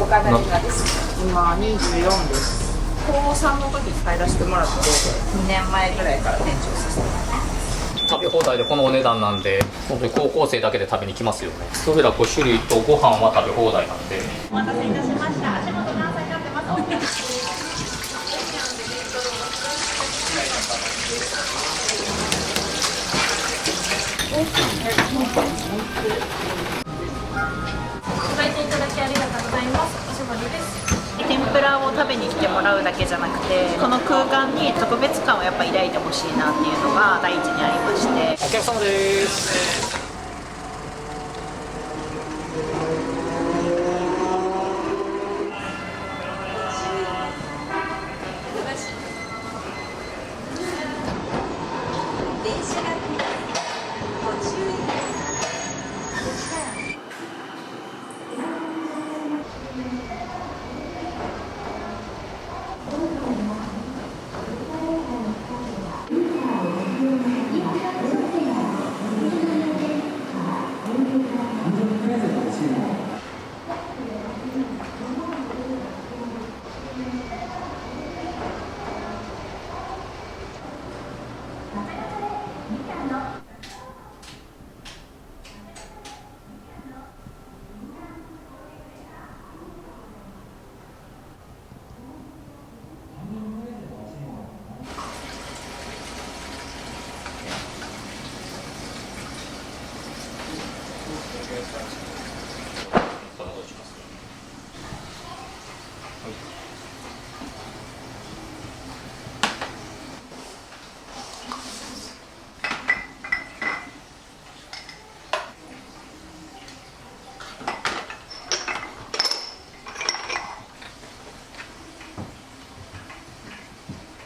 岡田里奈です。今24です。高3の時に入らせてもらって、2年前ぐらいから店長させてもらってます。食べ放題でこのお値段なんで、本当に高校生だけで食べに来ますよね。それら5種類とご飯は食べ放題なんで。お待たせいたしました。足元何歳になってます。ご来店いただきありがとうございます。おしぼりです。天ぷらを食べに来てもらうだけじゃなくて、この空間に特別感をやっぱ抱いてほしいなっていうのが第一にありまして。お客様です。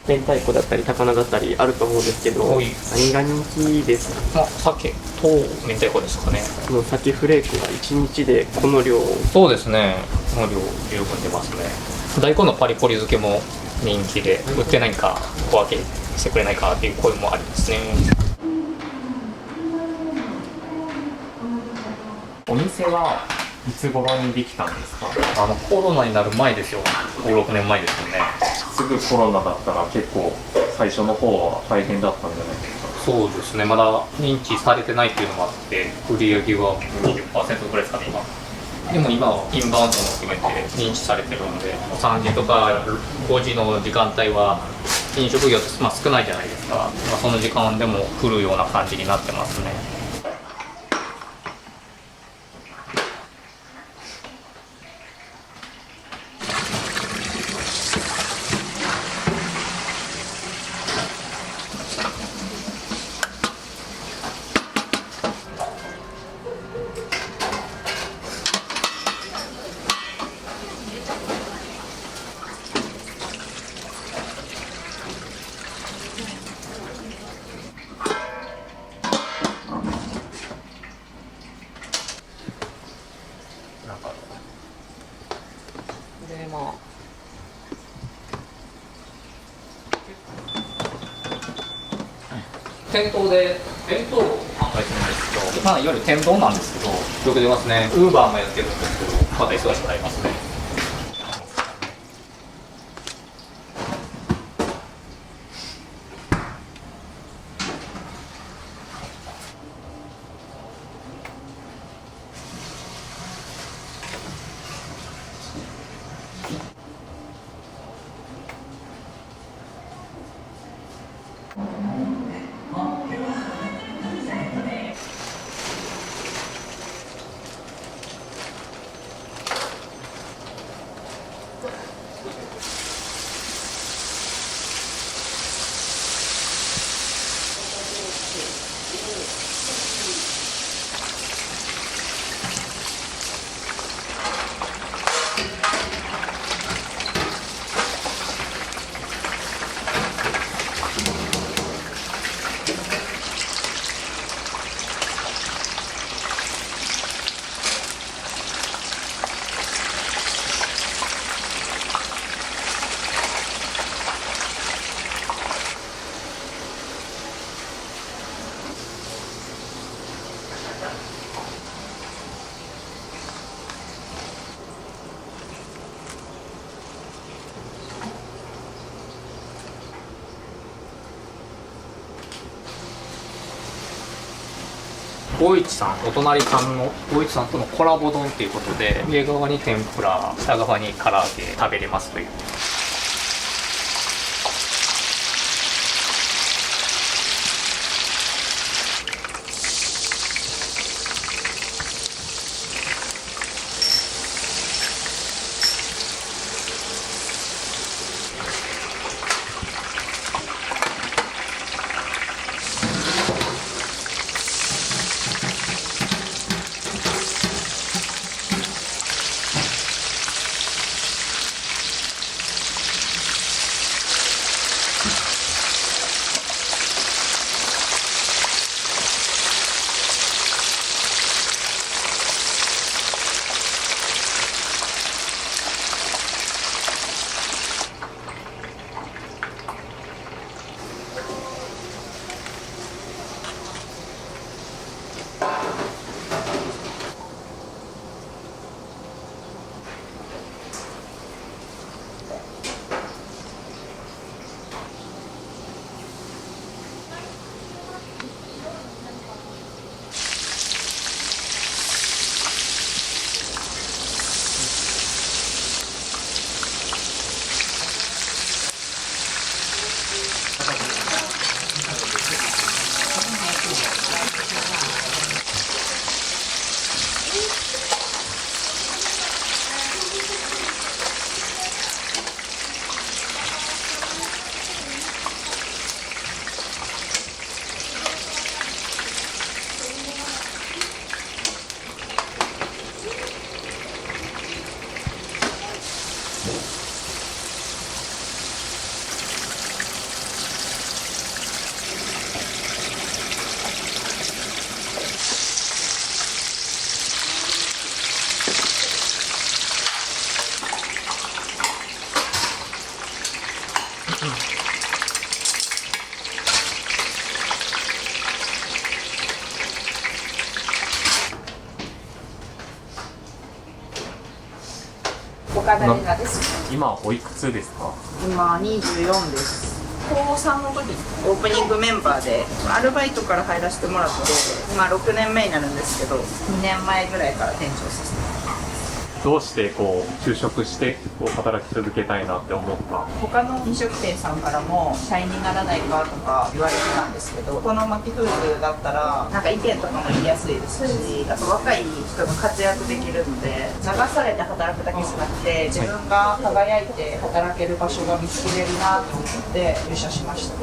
明太子だったり高菜だったりあると思うんですけど、はい、何が人気ですか？鮭と明太子ですかね。この鮭フレークが1日でこの量。そうですね、この量十分出ますね。大根のパリポリ漬けも人気で、売ってないか小分けしてくれないかっていう声もありますね。お店はいつ頃にできたんですか？コロナになる前ですよ。5、6年前ですよね。すぐコロナだったら結構最初の方は大変だったんじゃないですか？そうですね、まだ認知されてないっていうのもあって、売り上げは 20% ぐらいですかね、今。でも今はインバウンドも含めて認知されてるので、3時とか5時の時間帯は飲食業って、少ないじゃないですか。その時間でも来るような感じになってますね。店頭で弁当を販売するんですけど、いわゆる天丼なんですけど、よく出ますね。ウーバーもやってるんですけど、まだ忙しくなりますね。魚市さん、お隣さんの魚市さんとのコラボ丼っていうことで、上側に天ぷら、下側に唐揚げ食べれますという。岡田里奈です。今おいくつですか？今24です。高3の時にオープニングメンバーでアルバイトから入らせてもらって、今6年目になるんですけど、2年前ぐらいから店長させてもらってます。どうしてこう就職してこう働き続けたいなって思った？他の飲食店さんからも社員にならないかとか言われてたんですけど、このマキフーズだったらなんか意見とかも言いやすいですし、あと若い人が活躍できるので、流されて働くだけじゃなくて自分が輝いて働ける場所が見つけれるなと思って入社しました。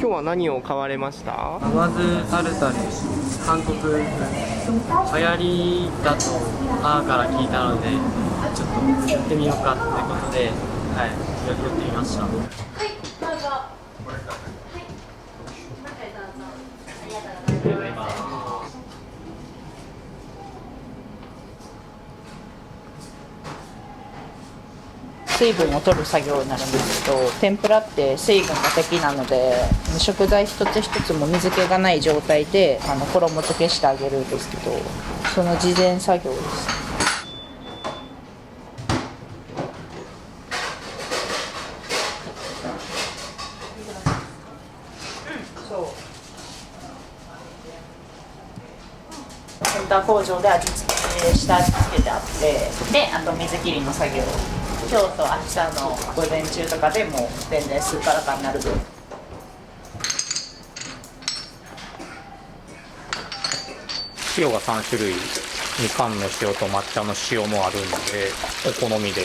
今日は何を買われました？まずタルタル、韓国風、流行りだとあーから聞いたので、ちょっとやってみようかってことで、はい、やってみました。はい、どうぞ。はい、ありがとうございます。水分を取る作業になるんですけど、天ぷらって水分が敵なので、食材一つ一つも水気がない状態で衣付けしてあげるんですけど、その事前作業です。センター工場で下味付けてあって、であと水切りの作業、今日と明日の午前中とかでもう全然すっからかになる分。塩が3種類、みかんの塩と抹茶の塩もあるんで、お好みで。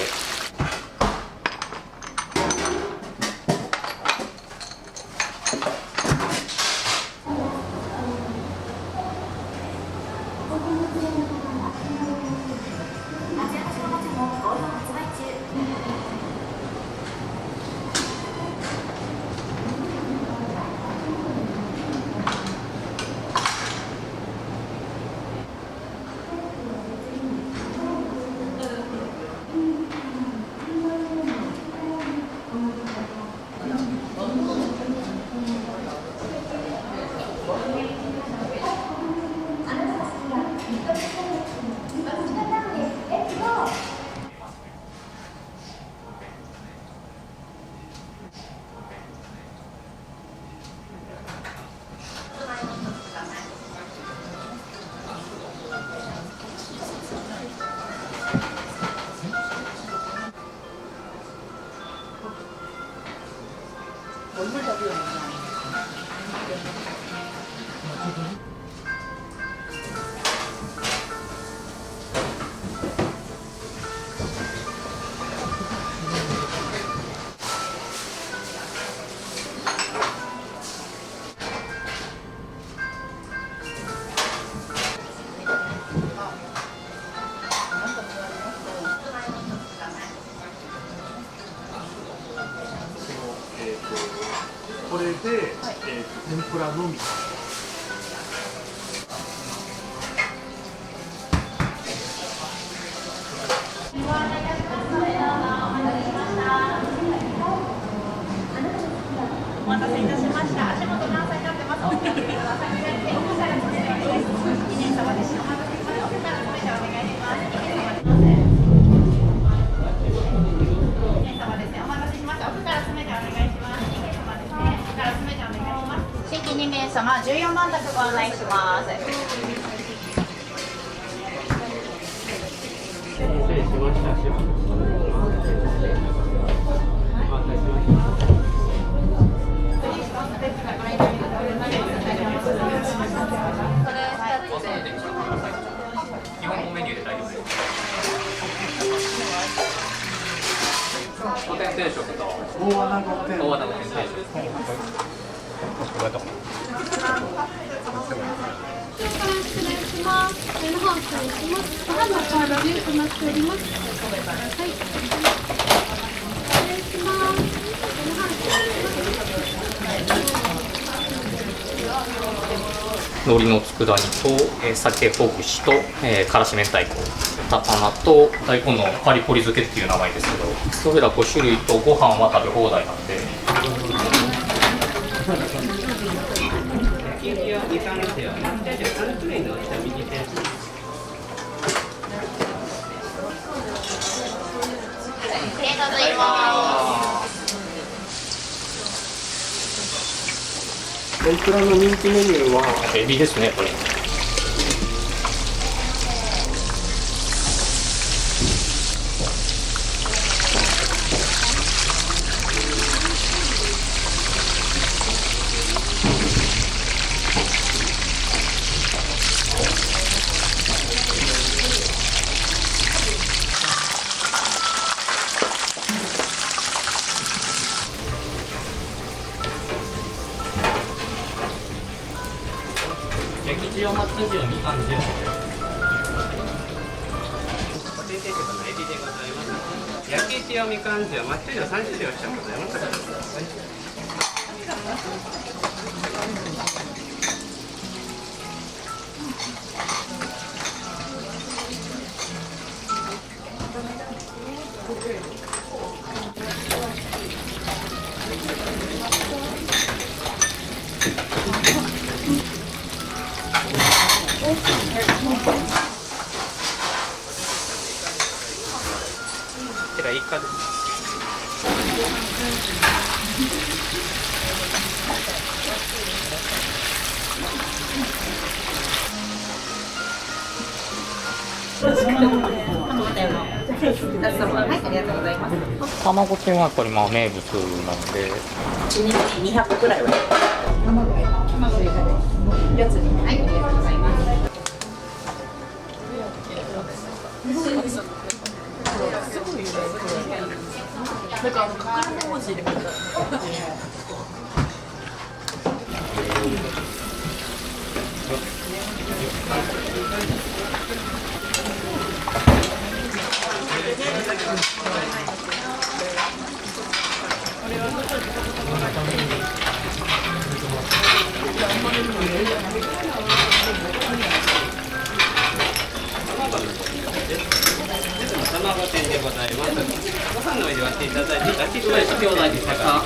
これで、天ぷらのみ。お待たせいたしました。足元何歳になってますか？お聞きください。2年様です。お待たせしました。奥から全てお願いします。2年様です。2年様ですね。お待たせしました。奥から全てお願いします。2年様ですね。奥から全てお願いします。新規2名様、14番宅ご案内します。失礼しました。基本のメニューで大丈夫です。御殿定食と大穴御殿。大穴御殿定食。失礼します。上の方失礼します。ご飯のサードでお待ちしております。はい。失礼します。上の方失礼します。海苔の佃煮と、鮭ほぐしと、からし明太子、高菜と大根のパリポリ漬けっていう名前ですけど、それら5種類とご飯は食べ放題なんで。天ぷらの人気メニューはエビですね、これ。焼き塩抹茶塩みかん塩。お定定食のエビでございます。焼き塩みかん塩抹茶塩3種類おっしゃるございます。こちらイカです。卵天はやっぱりまあ名物なので、1日200くらいは卵やつに、はい、ありがとうございます。卵店でございます。ご飯の上で割っていただいて、だしと焼きお大にしたか。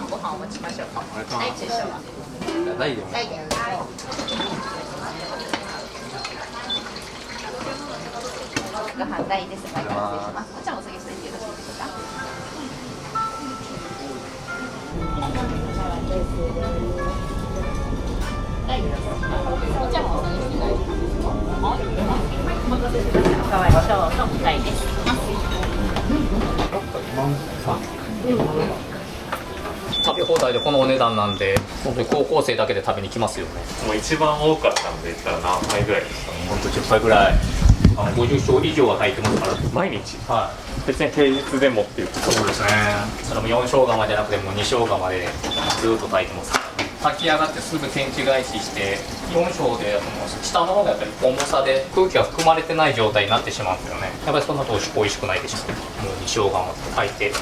ご飯お持ちしましょうか。はい、注射は。大で大で。ご飯大です。はい、完成します。こちらもお下げしてよろしいですか。大です。こちらもお下げして大丈夫ですか。お待たせしました。おかわり小の大です。食べ放題でこのお値段なんで、本当に高校生だけで食べに来ますよね。もう一番多かったんで言ったら何杯ぐらいですか？本当10杯ぐらい。50升以上は炊いてますから。毎日？は別に平日でもっていうことい。そうですね。それも4生釜じゃなくてもう2生釜でずっと炊いてます。炊き上がってすぐ天地返しして4升で下の方がやっぱり重さで空気が含まれてない状態になってしまうんですよね。やっぱりそんなと美味しくないでしょ。もう2生釜炊いて。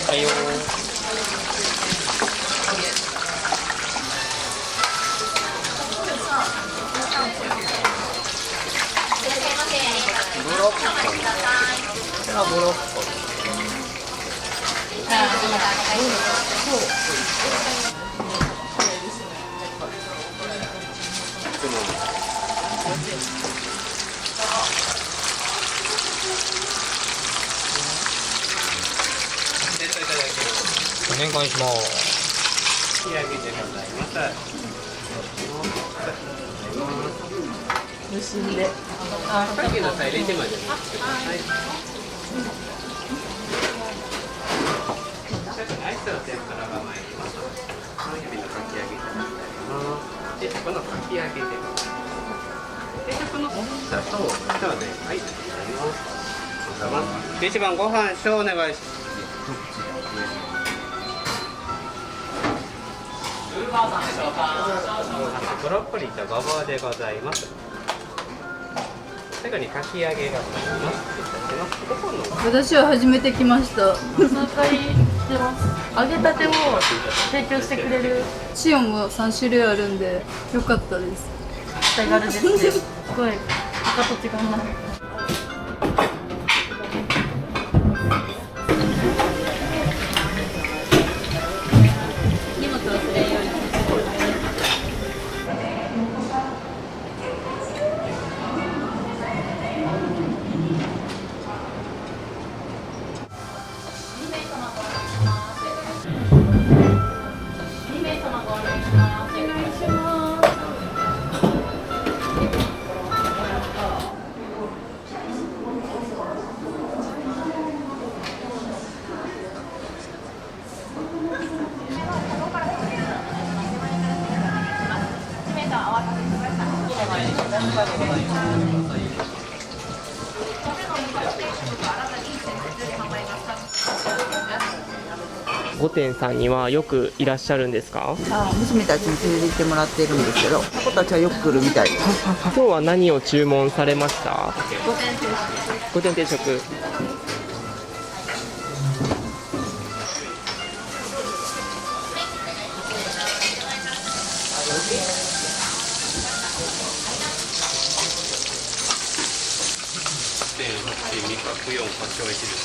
はいよお願いします。仕上げでございます。結んで。さっきのさ入れてまでください。アイスの天ぷらが参ります。この指のかき揚げいただきたいます。で、このかき揚げでございます。で、この砂糖、そうで、はい、ありがとうございます。で、一番ご飯小お願いします。ブロッコリーとごぼうでございます。最後にかき揚げがございます。私は初めて来ました。3回してます。揚げたてを提供してくれるシオンも3種類あるんで良かったです。手軽ですね。すごい他と違うな。荷物忘れんように。5店さんにはよくいらっしゃるんですか？娘たちに連れて行ってもらってるんですけど、子たちはよく来るみたいです。今日は何を注文されました？5点定食。8.8.2.4.8.1です。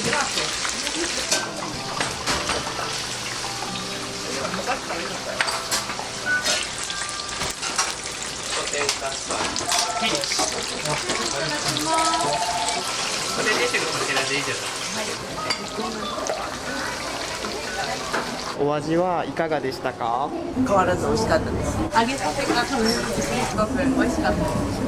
これ出てるこちらでいいじゃない。お味はいかがでしたか？変わらず美味しかったです。揚げたてがすごく美味しかったです。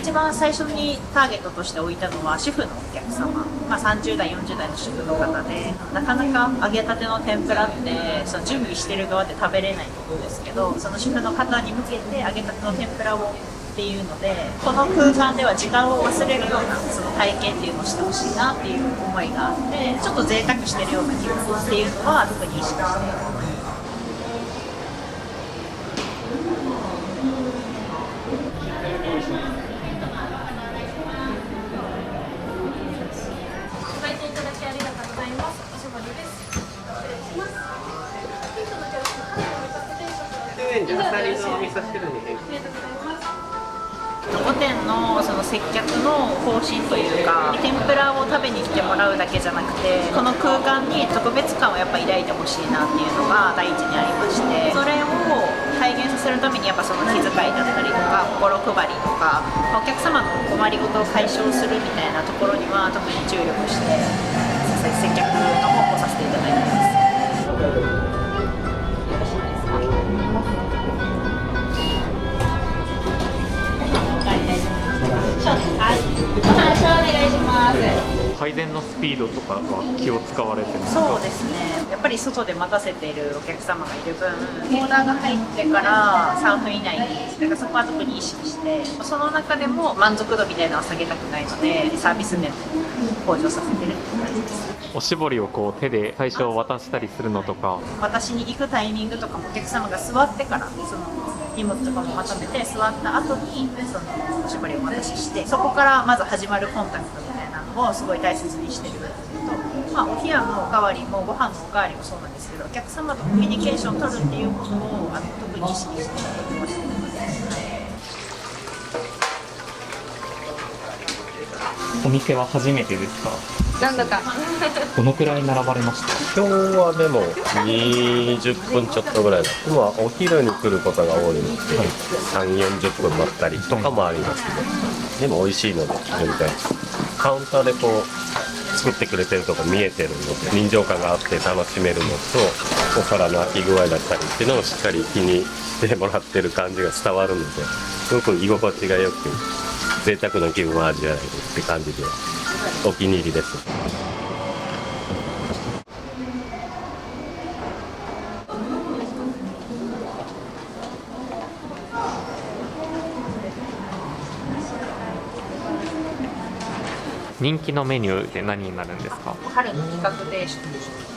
一番最初にターゲットとして置いたのは主婦のお客様、30代40代の主婦の方で、なかなか揚げたての天ぷらってその準備してる側で食べれないと思うんですけど、その主婦の方に向けて揚げたての天ぷらをっていうので、この空間では時間を忘れるようなその体験っていうのをしてほしいなっていう思いがあって、ちょっと贅沢してるような気分っていうのは特に意識してます。あさりのお味噌汁に変更。御殿のその接客の方針というか、天ぷらを食べに来てもらうだけじゃなくて、この空間に特別感をやっぱ抱いてほしいなっていうのが第一にありまして、それを体現させるためにやっぱその気遣いだったりとか心配りとか、お客様の困りごとを解消するみたいなところには特に注力して接客の方をさせていただいてます。配膳のスピードとかは気を使われてるんですか？そうですね、やっぱり外で待たせているお客様がいる分、オーダーが入ってから3分以内に、だからそこは特に意識して、その中でも満足度みたいなのは下げたくないので、サービス面も向上させてるっていう感じです。おしぼりをこう手で最初渡したりするのとか、私に行くタイミングとかもお客様が座ってから、その荷物とかもまとめて座った後にそのおしぼりをお渡しして、そこからまず始まるコンタクトみたいなのをすごい大切にしてるっていうと、お冷やのおかわりもご飯のおかわりもそうなんですけど、お客様とコミュニケーションを取るっていうことを特に意識してやってましたので、お店は初めてですか？何度かどのくらい並ばれました？今日はでも20分ちょっとぐらいだ。お昼に来ることが多いので、3、40分待ったりとかもありますけど、でも美味しいので全然カウンターでこう作ってくれてるとこ見えてるので、臨場感があって楽しめるのと、お皿の開き具合だったりっていうのをしっかり気にしてもらってる感じが伝わるので、すごく居心地が良く贅沢な気分を味わえるって感じでお気に入りです。人気のメニューって何になるんですか？春の企画定食っ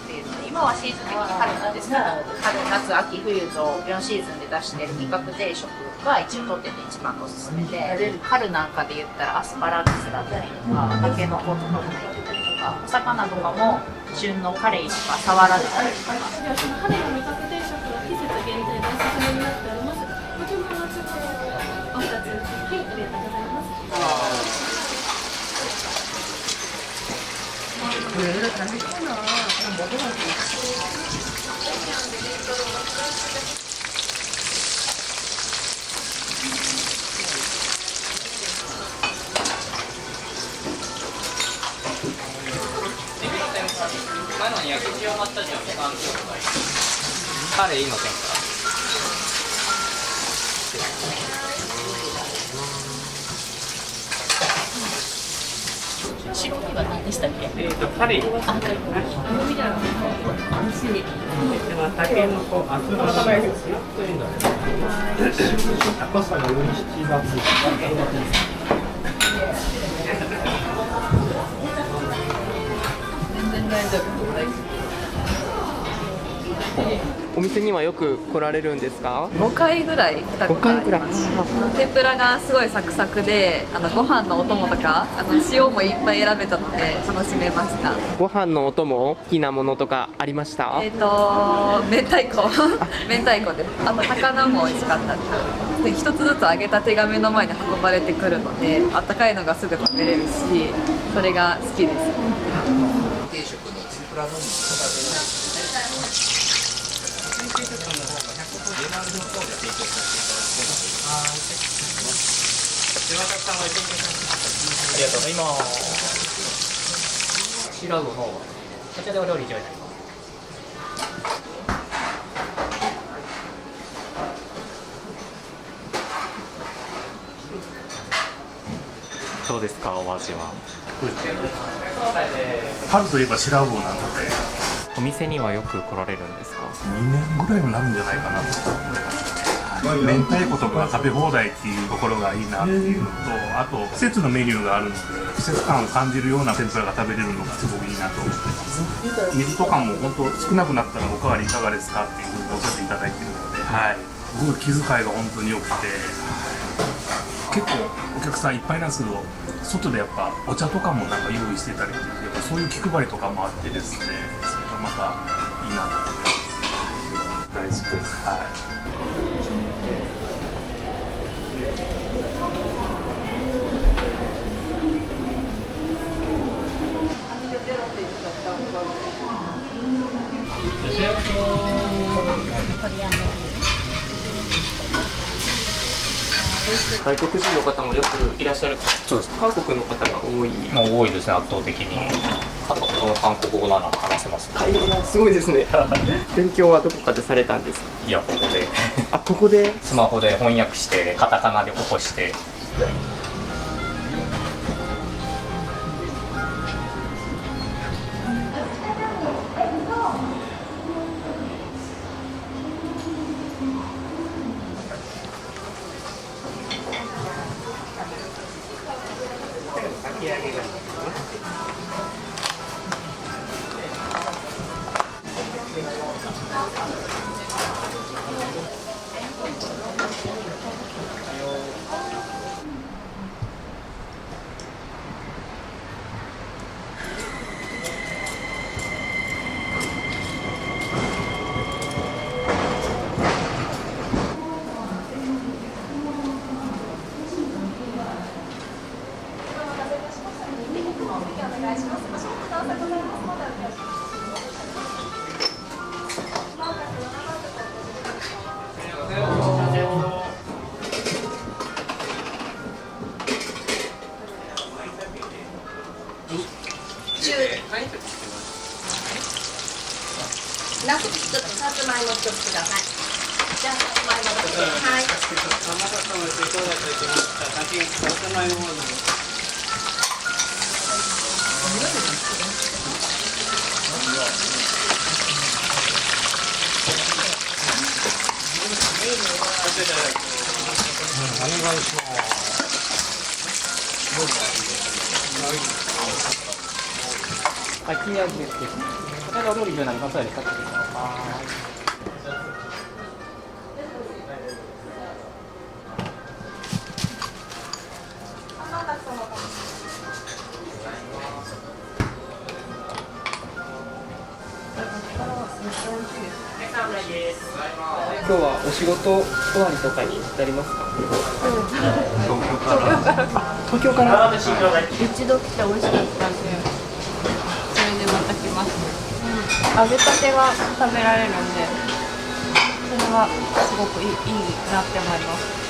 ていうので、今はシーズン的に春なんですけど、春、夏、秋、冬と4シーズンで出している企画定食が一応当店で一番のおすすめで、春なんかで言ったらアスパラガスだったりとか、タケノコとかも入ってたりとか、お魚とかも旬のカレイとかサワラだったりとか。春の味覚定食は季節限定でおすすめになっております。ご注文のお二つ、はい、ありがとうございます。前のに焼き塩抹茶塩みかんカレーの天ぷら。白身は何でしたっけ？カレイ。タケノコ、アスパラガスというのは高さが4、7月。全然大丈夫。お店にはよく来られるんですか5回ぐらい来たことあります。天ぷらがすごいサクサクで、ご飯のお供とか塩もいっぱい選べたので楽しめました。ご飯のお供好きなものとかありました？明太子明太子です。あと高菜も美味しかったです。一つずつ揚げたてが目の前に運ばれてくるので、あったかいのがすぐ食べれるし、それが好きです。定食の天ぷらのみありがとうございます。白魚のこちらでお料理以上になります。どうですか、お味は。春といえば白魚なので、お店にはよく来られるんですか？ 2年ぐらいになるんじゃないかなと思います。明太子とか食べ放題っていうところがいいなっていうのと、あと季節のメニューがあるので、季節感を感じるような天ぷらが食べれるのがすごくいいなと思ってます。水とかも本当少なくなったらおかわりいかがですかっていうふうにおっしゃっていただいているので、はい、すごい気遣いが本当に良くて、結構お客さんいっぱいなんですけど、外でやっぱお茶とかもなんか用意してたりっていう、やっぱそういう気配りとかもあってですね、それがまたいいなと思います。大好きです。はい。外国人の方もよくいらっしゃる。そうです。韓国の方が多い。もう多いですね、圧倒的に。韓国語なら話せます、ね。すごいですね。勉強はどこかでされたんですか？いや、ここで。あ、ここで。スマホで翻訳して、カタカナで起こして。ラストさつまいも一つください。じゃあさつまいも一つ。はい。お願いします。かき揚げです。これがお料理になりますので、かけてください。今日はお仕事終わりとかになりますか？東京から。一度来て美味しかったんで、それでまた来ます。揚げたてが食べられるんで、それはすごくいいなって思います。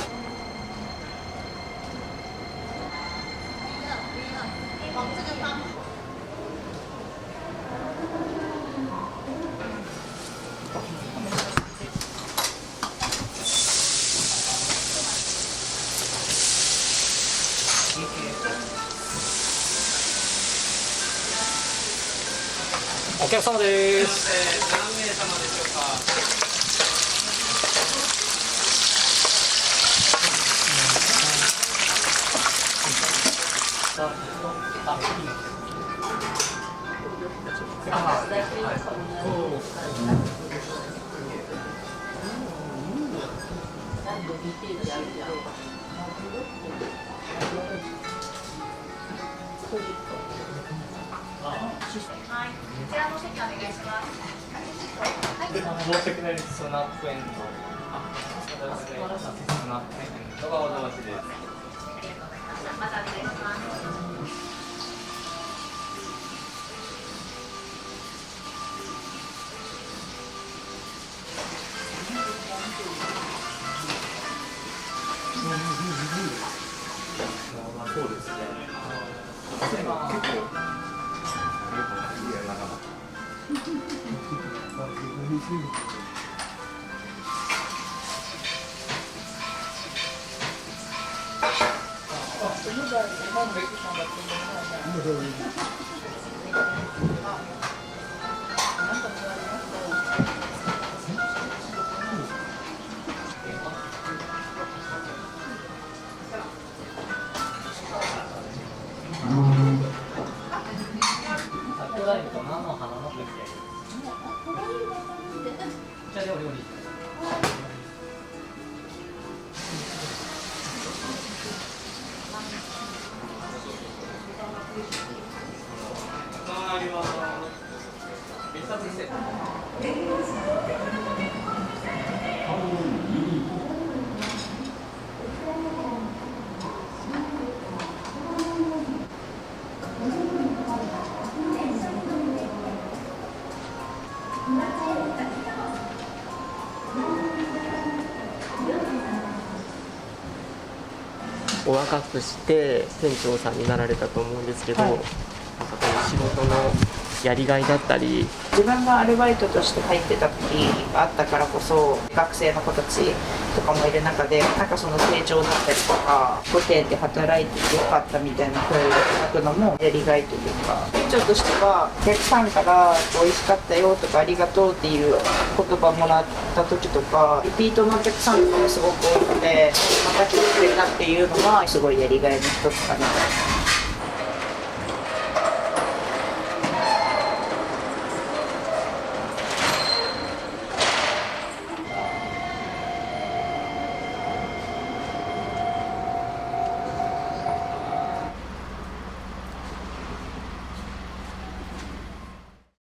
お客様です。何名様でしょうか。ちらの席お願いします。申し訳ないです。スナップエンド。スナップエンドがお邪魔しです。またお願いします。そうですね。結構。お若くして店長さんになられたと思うんですけど、なんかこの仕事のやりがいだったり、自分がアルバイトとして入ってた時があったからこそ、学生の子たちとかもいる中で、なんかその成長だったりとか、5店で働いててよかったみたいな声をいただくのもやりがいというか、店長としてはお客さんから美味しかったよとかありがとうっていう言葉もらった時とか、リピートのお客さんとかもすごく多くて、また来てくれたっていうのがすごいやりがいの一つかな。